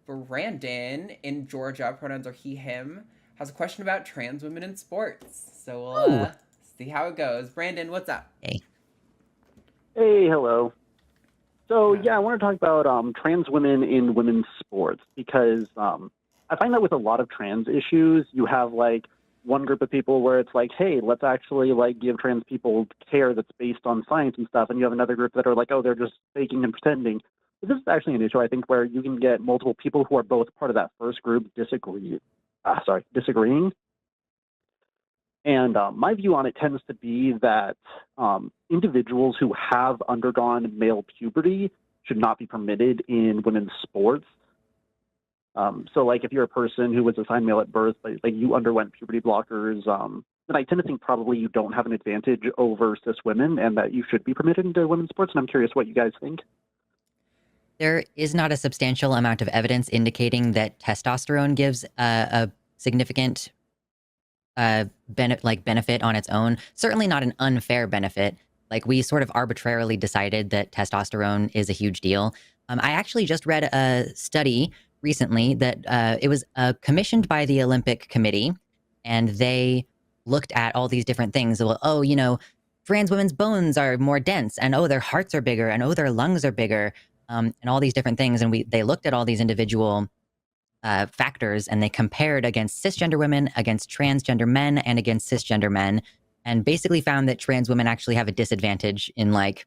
Brandon in Georgia, pronouns are he, him, has a question about trans women in sports. So we'll Oh, see how it goes. Brandon, what's up? okay. Hey, hello. So Uh, yeah, I want to talk about trans women in women's sports because I find that with a lot of trans issues, you have like one group of people where it's like, hey, let's actually like give trans people care that's based on science and stuff, and you have another group that are like, oh, they're just faking and pretending. But this is actually an issue I think where you can get multiple people who are both part of that first group disagreeing. And my view on it tends to be that individuals who have undergone male puberty should not be permitted in women's sports. So, like, if you're a person who was assigned male at birth, but like you underwent puberty blockers, then I tend to think probably you don't have an advantage over cis women, and that you should be permitted into women's sports. And I'm curious what you guys think. There is not a substantial amount of evidence indicating that testosterone gives a significant benefit on its own. Certainly not an unfair benefit. Like we sort of arbitrarily decided that testosterone is a huge deal. I actually just read a study recently that it was commissioned by the Olympic Committee, and they looked at all these different things. Well, oh, trans women's bones are more dense, and oh, their hearts are bigger, and oh, their lungs are bigger, and all these different things. And they looked at all these individual factors, and they compared against cisgender women, against transgender men, and against cisgender men, and basically found that trans women actually have a disadvantage in like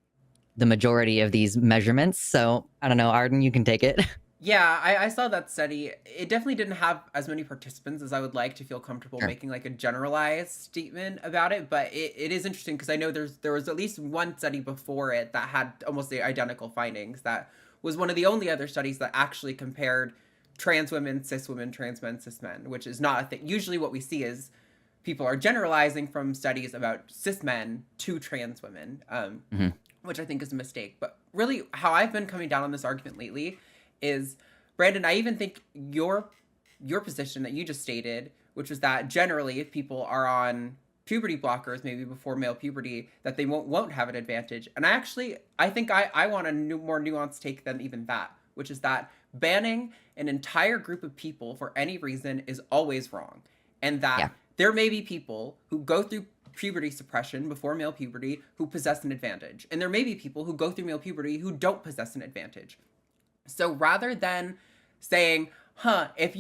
the majority of these measurements. So I don't know, Arden, you can take it. yeah, I saw that study. It definitely didn't have as many participants as I would like to feel comfortable Sure. making like a generalized statement about it. But it is interesting because I know there was at least one study before it that had almost the identical findings. That was one of the only other studies that actually compared trans women, cis women, trans men, cis men, which is not a thing. Usually, what we see is people are generalizing from studies about cis men to trans women, Hmm. which I think is a mistake. But really, how I've been coming down on this argument lately is, Brandon, I even think your position that you just stated, which was that generally if people are on puberty blockers maybe before male puberty, that they won't have an advantage. And I think I want a more nuanced take than even that, which is that banning an entire group of people for any reason is always wrong, and that Yeah. there may be people who go through puberty suppression before male puberty who possess an advantage, and there may be people who go through male puberty who don't possess an advantage. So rather than saying, if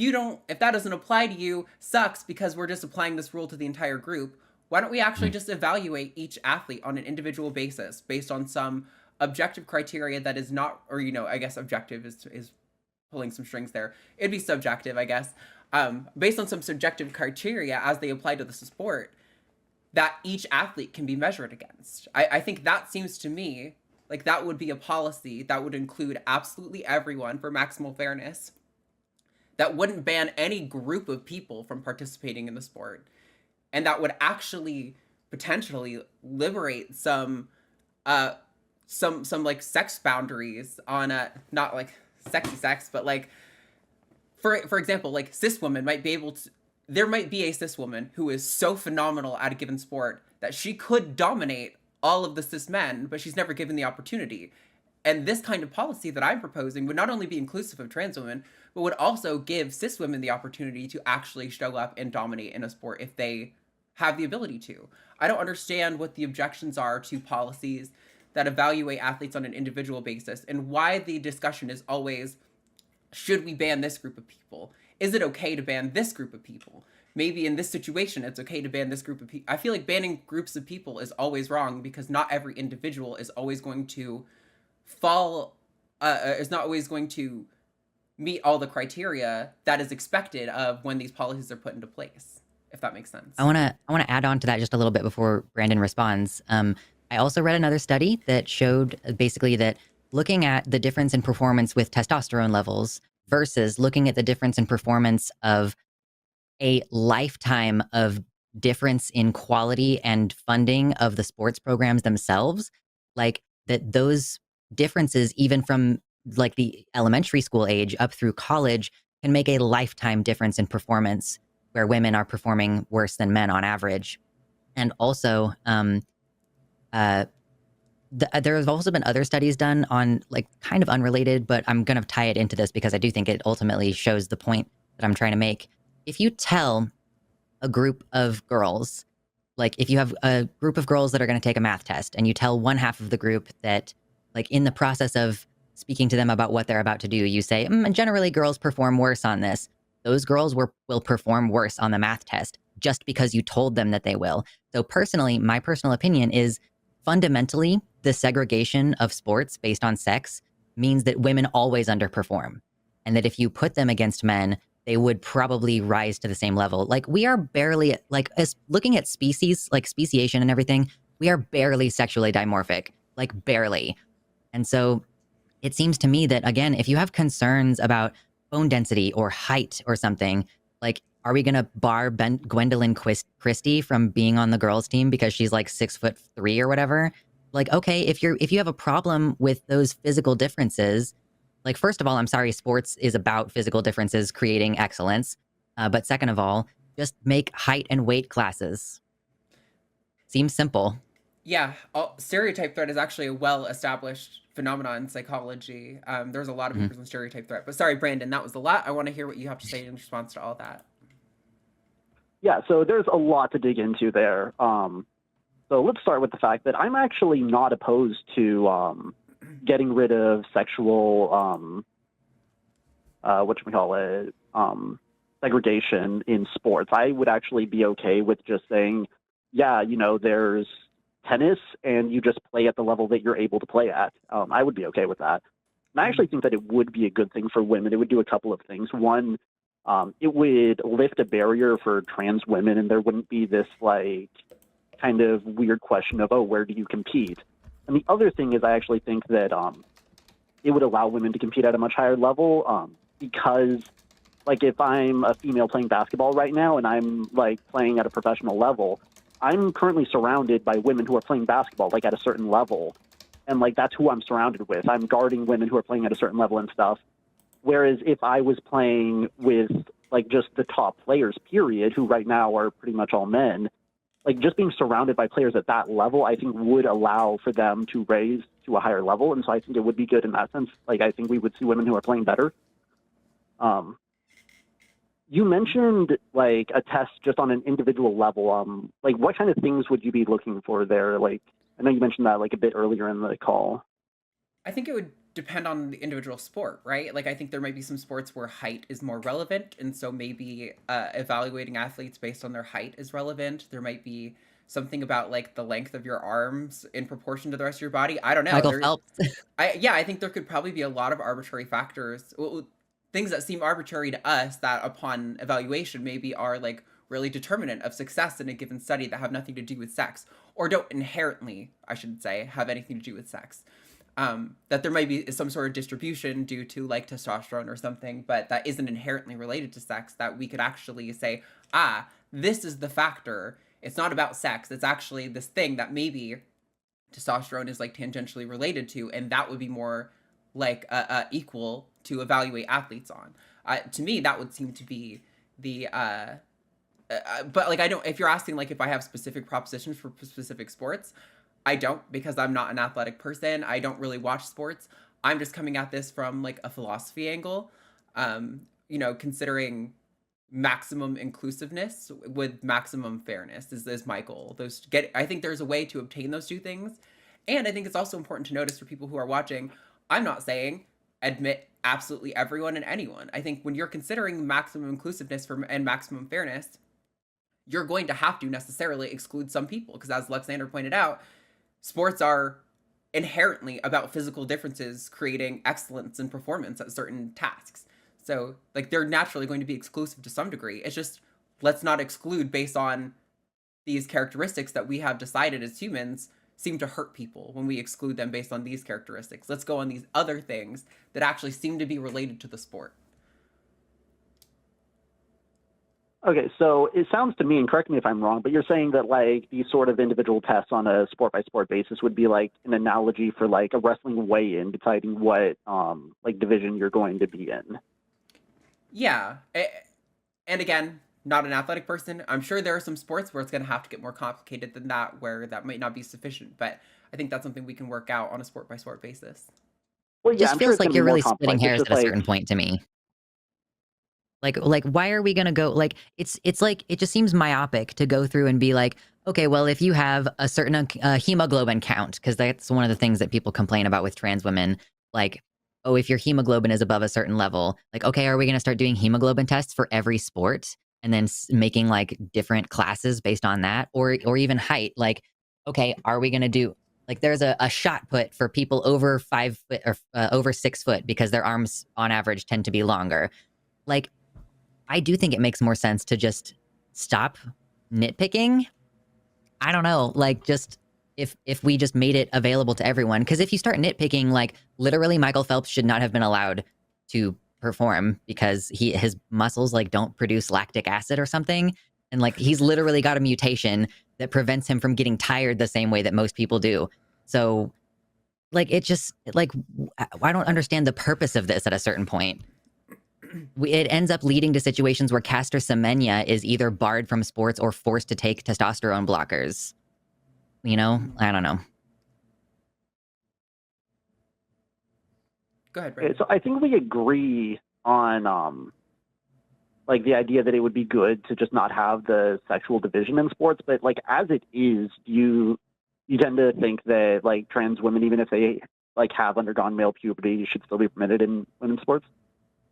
that doesn't apply to you, sucks because we're just applying this rule to the entire group, why don't we actually Mhm. just evaluate each athlete on an individual basis based on some objective criteria that is not, or, I guess objective is pulling some strings there. It'd be subjective, I guess. Based on some subjective criteria as they apply to the sport that each athlete can be measured against. I think that seems to me like that would be a policy that would include absolutely everyone for maximal fairness, that wouldn't ban any group of people from participating in the sport, and that would actually potentially liberate some like sex boundaries on a, not like sexy sex, but like for example, like cis women might be able to, there might be a cis woman who is so phenomenal at a given sport that she could dominate all of the cis men, but she's never given the opportunity. And this kind of policy that I'm proposing would not only be inclusive of trans women, but would also give cis women the opportunity to actually show up and dominate in a sport if they have the ability to. I don't understand what the objections are to policies that evaluate athletes on an individual basis, and why the discussion is always, should we ban this group of people? Is it okay to ban this group of people? Maybe in this situation, it's okay to ban this group of people. I feel like banning groups of people is always wrong because not every individual is always going to fall, is not always going to meet all the criteria that is expected of when these policies are put into place, if that makes I sense. wanna I wanna add on to that just a little bit before Brandon responds. I also read another study that showed basically that looking at the difference in performance with testosterone levels versus looking at the difference in performance of a lifetime of difference in quality and funding of the sports programs themselves, like that those differences, even from like the elementary school age up through college, can make a lifetime difference in performance where women are performing worse than men on average. And also, uh, There have also been other studies done on like kind of unrelated, but I'm going to tie it into this because I do think it ultimately shows the point that I'm trying to make. If you tell a group of girls, like if you have a group of girls that are going to take a math test and you tell one half of the group that like in the process of speaking to them about what they're about to do, you say, generally girls perform worse on this. Those girls will perform worse on the math test just because you told them that they will. So personally, my personal opinion is fundamentally the segregation of sports based on sex means that women always underperform. And that if you put them against men, they would probably rise to the same level. Like we are barely, like as looking at species, like speciation and everything, we are barely sexually dimorphic, like barely. And so it seems to me that, again, if you have concerns about bone density or height or something, like, are we going to bar Gwendolyn Christie from being on the girls' team because she's like 6'3" or whatever? Like, okay, if you have a problem with those physical differences, like, first of all, I'm sorry, sports is about physical differences creating excellence. But second of all, just make height and weight classes. Seems simple. Yeah, stereotype threat is actually a well-established phenomenon in psychology. There's a lot of papers on stereotype threat. But sorry, Brandon, that was a lot. I want to hear what you have to say in response to all that. Yeah, so there's a lot to dig into there. So let's start with the fact that I'm actually not opposed to getting rid of sexual, segregation in sports. I would actually be okay with just saying, yeah, there's tennis and you just play at the level that you're able to play at. I would be okay with that. And I actually think that it would be a good thing for women. It would do a couple of things. One, it would lift a barrier for trans women, and there wouldn't be this like kind of weird question of, oh, where do you compete? And the other thing is I actually think that it would allow women to compete at a much higher level because, like, if I'm a female playing basketball right now and I'm, like, playing at a professional level, I'm currently surrounded by women who are playing basketball, like, at a certain level. And, like, that's who I'm surrounded with. I'm guarding women who are playing at a certain level and stuff. Whereas if I was playing with, like, just the top players, period, who right now are pretty much all men, like, just being surrounded by players at that level, I think would allow for them to raise to a higher level. And so I think it would be good in that sense. Like, I think we would see women who are playing better. You mentioned, like, a test just on an individual level. Like, what kind of things would you be looking for there? Like, I know you mentioned that, like, a bit earlier in the call. I think it would depend on the individual sport, right? Like, I think there might be some sports where height is more relevant. And so maybe evaluating athletes based on their height is relevant. There might be something about, like, the length of your arms in proportion to the rest of your body. I don't know. Michael Phelps. I think there could probably be a lot of arbitrary factors. Things that seem arbitrary to us that upon evaluation maybe are like really determinant of success in a given study that have nothing to do with sex, or don't inherently, I should say, have anything to do with sex. That there might be some sort of distribution due to like testosterone or something, but that isn't inherently related to sex, that we could actually say, this is the factor. It's not about sex. It's actually this thing that maybe testosterone is like tangentially related to, and that would be more like equal to evaluate athletes on. To me, that would seem to be the but like I don't, if you're asking like if I have specific propositions for specific sports, I don't, because I'm not an athletic person. I don't really watch sports. I'm just coming at this from like a philosophy angle, considering maximum inclusiveness with maximum fairness is my goal. I think there's a way to obtain those two things. And I think it's also important to notice for people who are watching, I'm not saying admit absolutely everyone and anyone. I think when you're considering maximum inclusiveness and maximum fairness, you're going to have to necessarily exclude some people, because as Luxander pointed out, sports are inherently about physical differences creating excellence and performance at certain tasks. So like they're naturally going to be exclusive to some degree. It's just, let's not exclude based on these characteristics that we have decided as humans seem to hurt people when we exclude them based on these characteristics. Let's go on these other things that actually seem to be related to the sport. Okay, so it sounds to me, and correct me if I'm wrong, but you're saying that like these sort of individual tests on a sport by sport basis would be like an analogy for like a wrestling weigh-in, deciding what like division you're going to be in. Yeah, and again, not an athletic person. I'm sure there are some sports where it's going to have to get more complicated than that, where that might not be sufficient. But I think that's something we can work out on a sport by sport basis. Well, It yeah, just I'm sure feels it's going like to be you're more really splitting complex. It's hairs just at a like, certain point to me. Like why are we gonna go like it's like it just seems myopic to go through and be like, okay, well, if you have a certain hemoglobin count, because that's one of the things that people complain about with trans women, like, oh, if your hemoglobin is above a certain level, like, okay, are we gonna start doing hemoglobin tests for every sport and then making like different classes based on that, or even height? Like, okay, are we gonna do like there's a shot put for people over 5 foot or over 6 foot because their arms on average tend to be longer. Like, I do think it makes more sense to just stop nitpicking. I don't know, like just if we just made it available to everyone, because if you start nitpicking, like literally Michael Phelps should not have been allowed to perform because his muscles like don't produce lactic acid or something, and like he's literally got a mutation that prevents him from getting tired the same way that most people do. So like it just like I don't understand the purpose of this at a certain point. It ends up leading to situations where Caster Semenya is either barred from sports or forced to take testosterone blockers. You know? I don't know. Go ahead, Brandon. so I think we agree on like the idea that it would be good to just not have the sexual division in sports, but like as it is, you tend to think that like trans women, even if they like have undergone male puberty, should still be permitted in women's sports.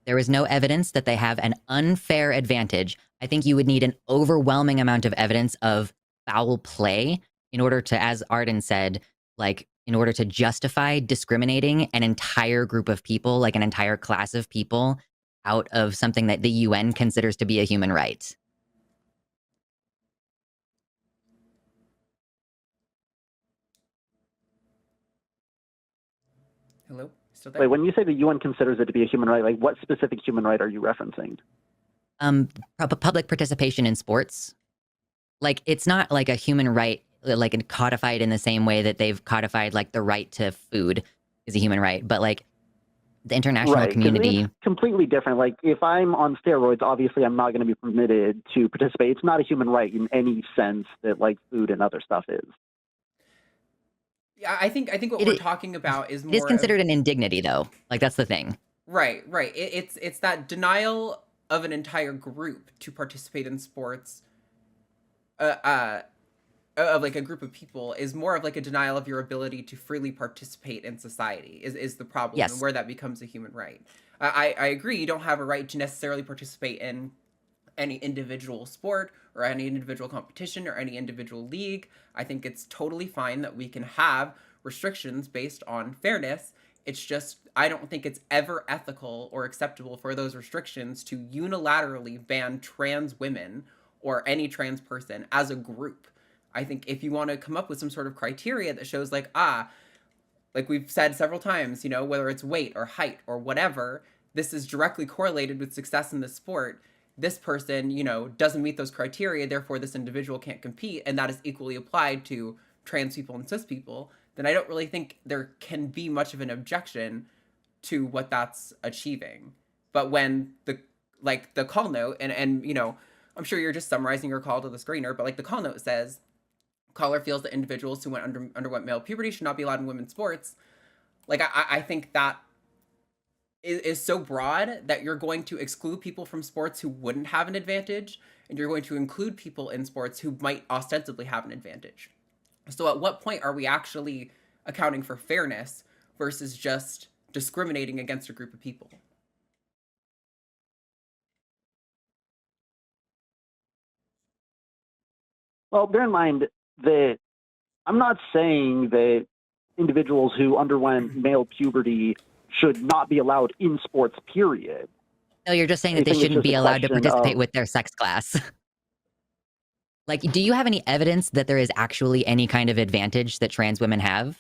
There is no evidence that they have an unfair advantage. I think you would need an overwhelming amount of evidence of foul play in order to, as Arden said, like in order to justify discriminating an entire group of people, like an entire class of people, out of something that the UN considers to be a human right. Hello, still Wait, there? when you say the UN considers it to be a human right, like what specific human right are you referencing? Public participation in sports. Like, it's not like a human right, like codified in the same way that they've codified like the right to food is a human right, but like the international Right, because community. it's completely different. Like if I'm on steroids, obviously I'm not going to be permitted to participate. It's not a human right in any sense that like food and other stuff is. Yeah, I think what It, we're it talking about is is more of considered an indignity, though. Like, that's the thing. right. It's that denial of an entire group to participate in sports. Uh, uh, of like a group of people is more of like a denial of your ability to freely participate in society is the problem, and Yes. where that becomes a human right. I agree, you don't have a right to necessarily participate in any individual sport or any individual competition or any individual league. I think it's totally fine that we can have restrictions based on fairness. It's just, I don't think it's ever ethical or acceptable for those restrictions to unilaterally ban trans women or any trans person as a group. I think if you want to come up with some sort of criteria that shows, like we've said several times, whether it's weight or height or whatever, this is directly correlated with success in the sport. This person, doesn't meet those criteria, therefore this individual can't compete, and that is equally applied to trans people and cis people, then I don't really think there can be much of an objection to what that's achieving. But when the call note, and I'm sure you're just summarizing your call to the screener, but like the call note says, caller feels that individuals who underwent male puberty should not be allowed in women's sports. Like I think that is so broad that you're going to exclude people from sports who wouldn't have an advantage, and you're going to include people in sports who might ostensibly have an advantage. So at what point are we actually accounting for fairness versus just discriminating against a group of people? Well, bear in mind that I'm not saying that individuals who underwent male puberty should not be allowed in sports, period. No, you're just saying I that they think it's shouldn't just a be allowed to question participate of, with their sex class. Like, do you have any evidence that there is actually any kind of advantage that trans women have?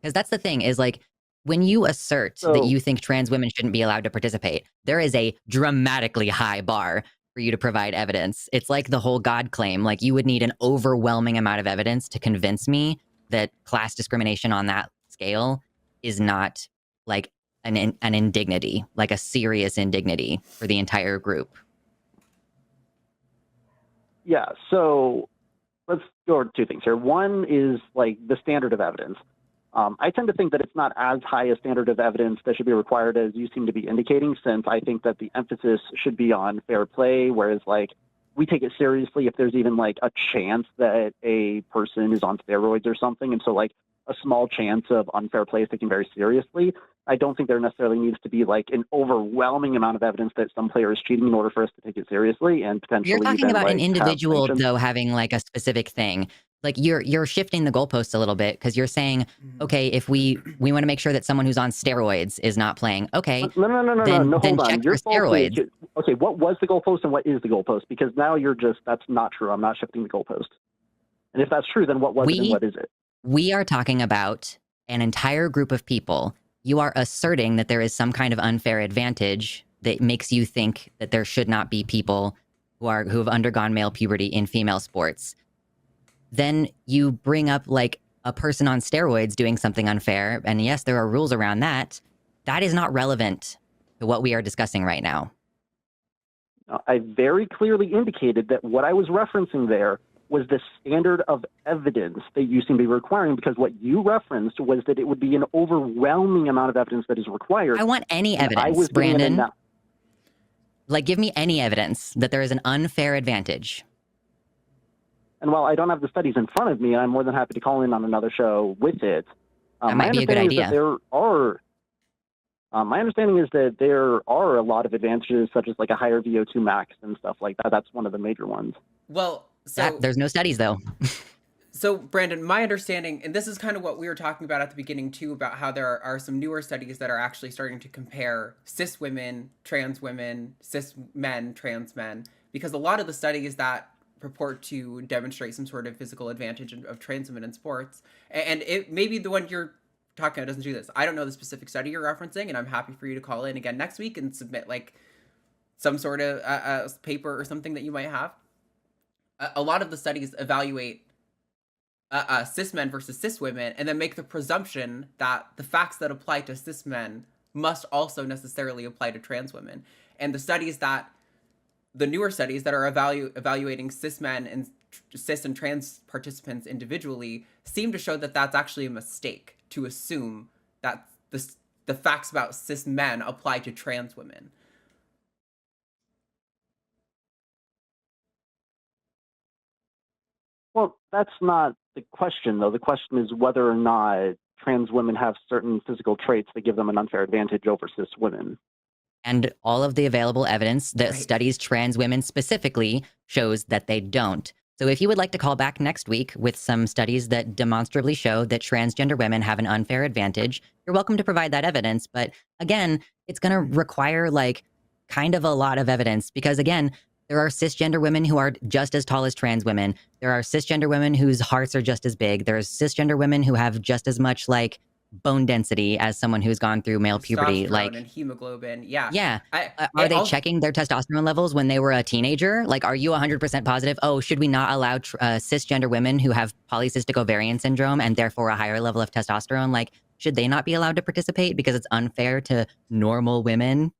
Because that's the thing, is like, when you assert that so you think trans women shouldn't be allowed to participate, there is a dramatically high bar for you to provide evidence. It's like the whole God claim. Like, you would need an overwhelming amount of evidence to convince me that class discrimination on that scale is not like an indignity, like a serious indignity for the entire group. Yeah, so let's go over two things here. One is like the standard of evidence. I tend to think that it's not as high a standard of evidence that should be required as you seem to be indicating, since I think that the emphasis should be on fair play, whereas like we take it seriously if there's even like a chance that a person is on steroids or something. And so like a small chance of unfair play is taken very seriously. I don't think there necessarily needs to be like an overwhelming amount of evidence that some player is cheating in order for us to take it seriously and potentially You're talking even about an like have individual sanctions. though having like a specific thing. Like you're shifting the goalposts a little bit because you're saying, okay, if we want to make sure that someone who's on steroids is not playing, okay, No, then hold check on. for You're falsely steroids. okay, what was the goalpost and what is the goalpost? Because now you're just, that's not true. I'm not shifting the goalpost. And if that's true, then what was it and We what is it? we are talking about an entire group of people. You are asserting that there is some kind of unfair advantage that makes you think that there should not be people who have undergone male puberty in female sports. Then you bring up like a person on steroids doing something unfair, and yes, there are rules around that. That is not relevant to what we are discussing right now. I very clearly indicated that what I was referencing there was the standard of evidence that you seem to be requiring, because what you referenced was that it would be an overwhelming amount of evidence that is required. I want any And I evidence, was giving Brandon. Like, give me any evidence that there is an unfair advantage. And while I don't have the studies in front of me, I'm more than happy to call in on another show with it. That might be a good idea. My understanding is that there are a lot of advantages, such as like a higher VO2 max and stuff like that. That's one of the major ones. Well, so There's no studies though. So, Brandon, my understanding, and this is kind of what we were talking about at the beginning too, about how there are some newer studies that are actually starting to compare cis women, cis men, trans men, because a lot of the studies that purport to demonstrate some sort of physical advantage of trans women in sports, and it maybe the one you're talking about doesn't do this. I don't know the specific study you're referencing, and I'm happy for you to call in again next week and submit like some sort of paper or something that you might have. A lot of the studies evaluate cis men versus cis women, and then make the presumption that the facts that apply to cis men must also necessarily apply to trans women. And the newer studies that are evaluating cis men and cis and trans participants individually seem to show that that's actually a mistake to assume that the facts about cis men apply to trans women. Well, that's not the question, though. The question is whether or not trans women have certain physical traits that give them an unfair advantage over cis women. And all of the available evidence that studies trans women specifically shows that they don't. So if you would like to call back next week with some studies that demonstrably show that transgender women have an unfair advantage, you're welcome to provide that evidence. But again, it's going to require like kind of a lot of evidence because again, there are cisgender women who are just as tall as trans women. There are cisgender women whose hearts are just as big. There's cisgender women who have just as much like bone density as someone who's gone through male puberty. Like and hemoglobin. Yeah. Yeah. Are they checking their testosterone levels when they were a teenager? Like, are you 100% positive? Oh, should we not allow cisgender women who have polycystic ovarian syndrome and therefore a higher level of testosterone? Like, should they not be allowed to participate because it's unfair to normal women?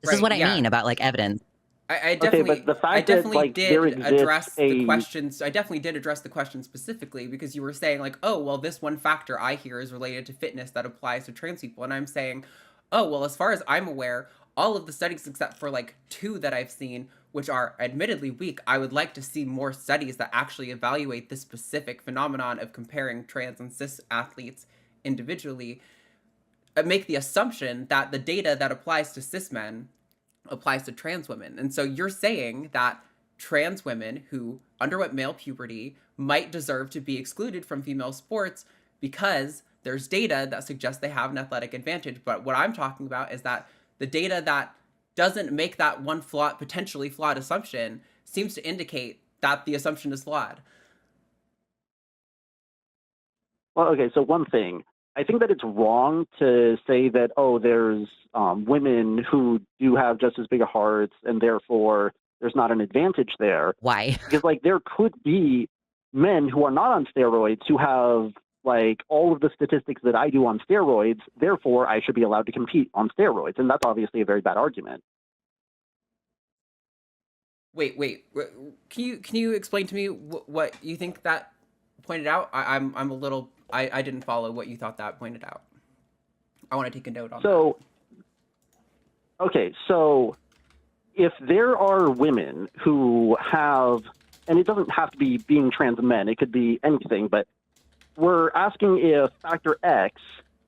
This is what I mean about like evidence. I definitely did address the questions. I definitely did address the question specifically because you were saying like, oh, well, this one factor I hear is related to fitness that applies to trans people. And I'm saying, oh, well, as far as I'm aware, all of the studies except for like 2 that I've seen, which are admittedly weak, I would like to see more studies that actually evaluate this specific phenomenon of comparing trans and cis athletes individually, make the assumption that the data that applies to cis men applies to trans women. And so you're saying that trans women who underwent male puberty might deserve to be excluded from female sports because there's data that suggests they have an athletic advantage. But what I'm talking about is that the data that doesn't make that one potentially flawed assumption seems to indicate that the assumption is flawed. Well, okay, so one thing. I think that it's wrong to say that, oh, there's women who do have just as big a hearts and therefore there's not an advantage there. Why? Because, like, there could be men who are not on steroids who have, like, all of the statistics that I do on steroids, therefore I should be allowed to compete on steroids. And that's obviously a very bad argument. Can you explain to me what you think that pointed out? I'm a little I didn't follow what you thought that pointed out. I want to take a note on So, okay, so if there are women who have, and it doesn't have to be being trans men, it could be anything, but we're asking if factor X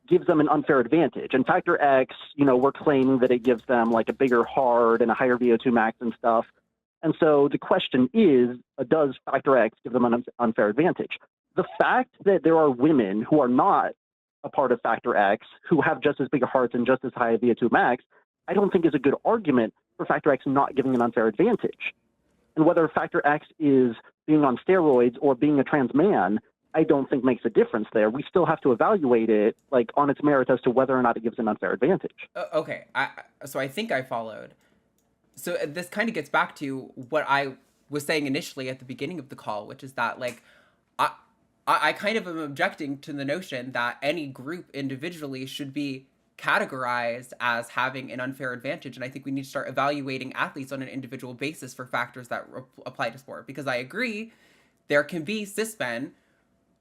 gives them an unfair advantage. And factor X, we're claiming that it gives them like a bigger heart and a higher VO2 max and stuff. And so the question is, does factor X give them an unfair advantage? The fact that there are women who are not a part of factor X who have just as big a hearts and just as high a VO2 max, I don't think is a good argument for factor X not giving an unfair advantage. And whether factor X is being on steroids or being a trans man, I don't think makes a difference there. We still have to evaluate it like on its merit as to whether or not it gives an unfair advantage. Okay, so I think I followed. So this kind of gets back to what I was saying initially at the beginning of the call, which is that like I kind of am objecting to the notion that any group individually should be categorized as having an unfair advantage. And I think we need to start evaluating athletes on an individual basis for factors that apply to sport. Because I agree, there can be cis men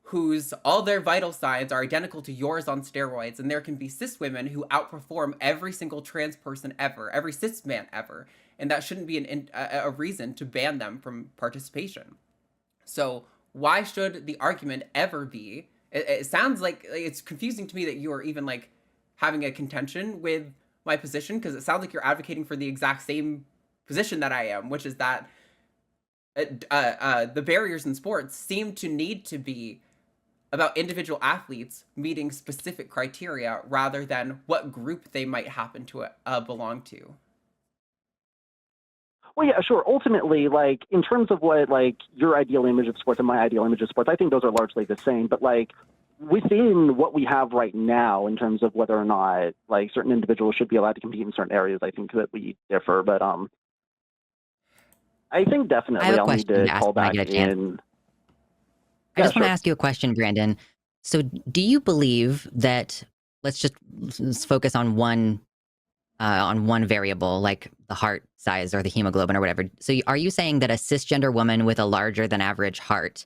whose all their vital signs are identical to yours on steroids, and there can be cis women who outperform every single trans person ever, every cis man ever, and that shouldn't be a reason to ban them from participation. So why should the argument ever be? It sounds like it's confusing to me that you are even like having a contention with my position, because it sounds like you're advocating for the exact same position that I am, which is that the barriers in sports seem to need to be about individual athletes meeting specific criteria rather than what group they might happen to belong to. Well, yeah, sure. Ultimately, like in terms of what like your ideal image of sports and my ideal image of sports, I think those are largely the same. But like within what we have right now, in terms of whether or not like certain individuals should be allowed to compete in certain areas, I think that we differ. But I think definitely I'll need to call back in. I just want to ask you a question, Brandon. So do you believe that, let's focus on one variable, like the heart size or the hemoglobin or whatever. So are you saying that a cisgender woman with a larger than average heart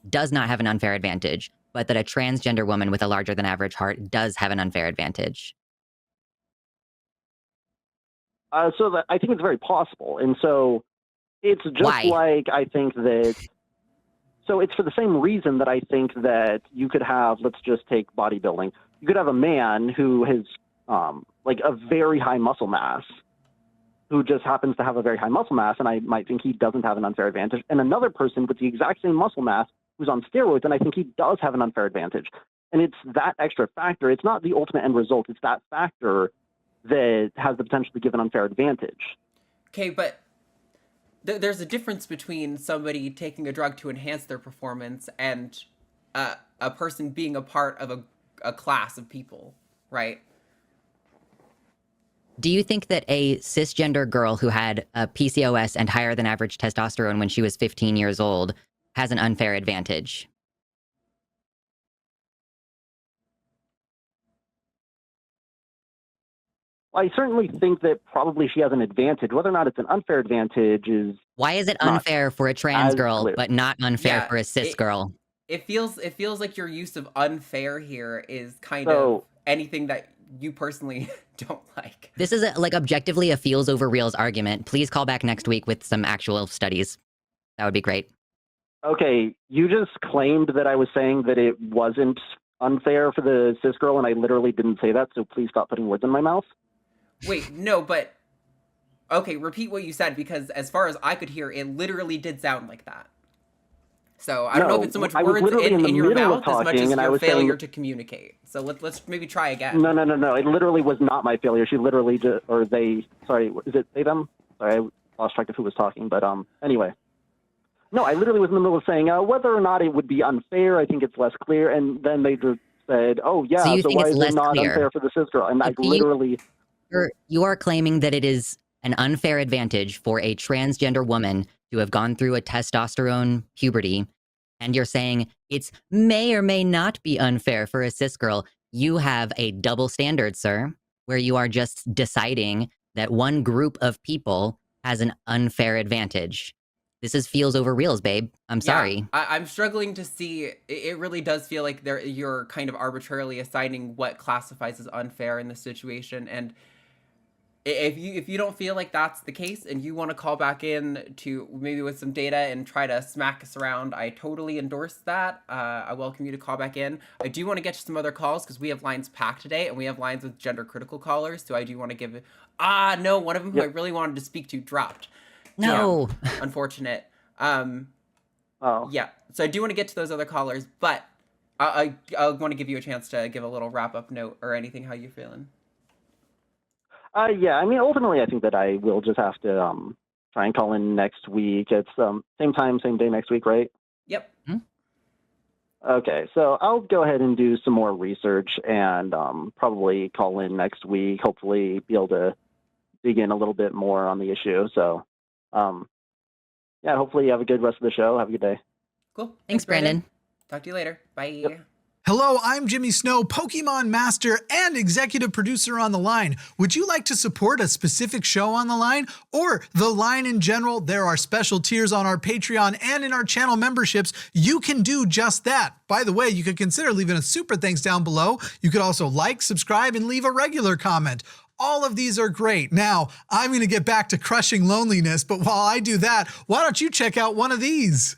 does not have an unfair advantage, but that a transgender woman with a larger than average heart does have an unfair advantage? So that, I think it's very possible. And so it's just like I think that. So it's for the same reason that I think that you could have, let's just take bodybuilding. You could have a man who has like a very high muscle mass, who just happens to have a very high muscle mass, and I might think he doesn't have an unfair advantage, and another person with the exact same muscle mass who's on steroids, and I think he does have an unfair advantage. And it's that extra factor. It's not the ultimate end result. It's that factor that has the potential to give an unfair advantage. Okay, but there's a difference between somebody taking a drug to enhance their performance and a person being a part of a class of people, right? Do you think that a cisgender girl who had a PCOS and higher than average testosterone when she was 15 years old has an unfair advantage? I certainly think that probably she has an advantage. Whether or not it's an unfair advantage is... Why is it unfair for a trans girl, but not unfair for a cis girl? It feels like your use of unfair here is kind of anything that you personally don't like. This is like objectively a feels over reals argument. Please call back next week with some actual studies. That would be great. Okay, you just claimed that I was saying that it wasn't unfair for the cis girl, and I literally didn't say that, so please stop putting words in my mouth. Wait, no, but... Okay, repeat what you said, because as far as I could hear, it literally did sound like that. So I don't know if it's so much words in your mouth as much as your failure to communicate. So let's maybe try again. No. It literally was not my failure. She literally just... Or they... Sorry, is it they, them? Sorry, I lost track of who was talking, but anyway. No, I literally was in the middle of saying whether or not it would be unfair, I think it's less clear, and then they just said, oh, yeah, so why is it not unfair for the cis girl? And I literally... You are claiming that it is an unfair advantage for a transgender woman to have gone through a testosterone puberty, and you're saying it's may or may not be unfair for a cis girl. You have a double standard, sir, where you are just deciding that one group of people has an unfair advantage. This is feels over reals, babe. I'm sorry. I'm struggling to see. It really does feel like you're kind of arbitrarily assigning what classifies as unfair in this situation. And if you don't feel like that's the case and you want to call back in to maybe with some data and try to smack us around, I totally endorse that. I welcome you to call back in. I do want to get to some other calls because we have lines packed today and we have lines with gender critical callers. So I do want to give no, one of them who I really wanted to speak to dropped. No. Damn, unfortunate. Yeah. So I do want to get to those other callers, but I want to give you a chance to give a little wrap up note or anything. How you feeling? Yeah, I mean, ultimately, I think that I will just have to try and call in next week. It's same time, same day next week, right? Yep. Okay, so I'll go ahead and do some more research and probably call in next week, hopefully be able to dig in a little bit more on the issue. So, yeah, hopefully you have a good rest of the show. Have a good day. Cool. Thanks, Brandon. Talk to you later. Bye. Yep. Hello, I'm Jimmy Snow, Pokemon Master and Executive Producer on The Line. Would you like to support a specific show on The Line or The Line in general? There are special tiers on our Patreon and in our channel memberships. You can do just that. By the way, you could consider leaving a super thanks down below. You could also like, subscribe, and leave a regular comment. All of these are great. Now, I'm going to get back to crushing loneliness, but while I do that, why don't you check out one of these?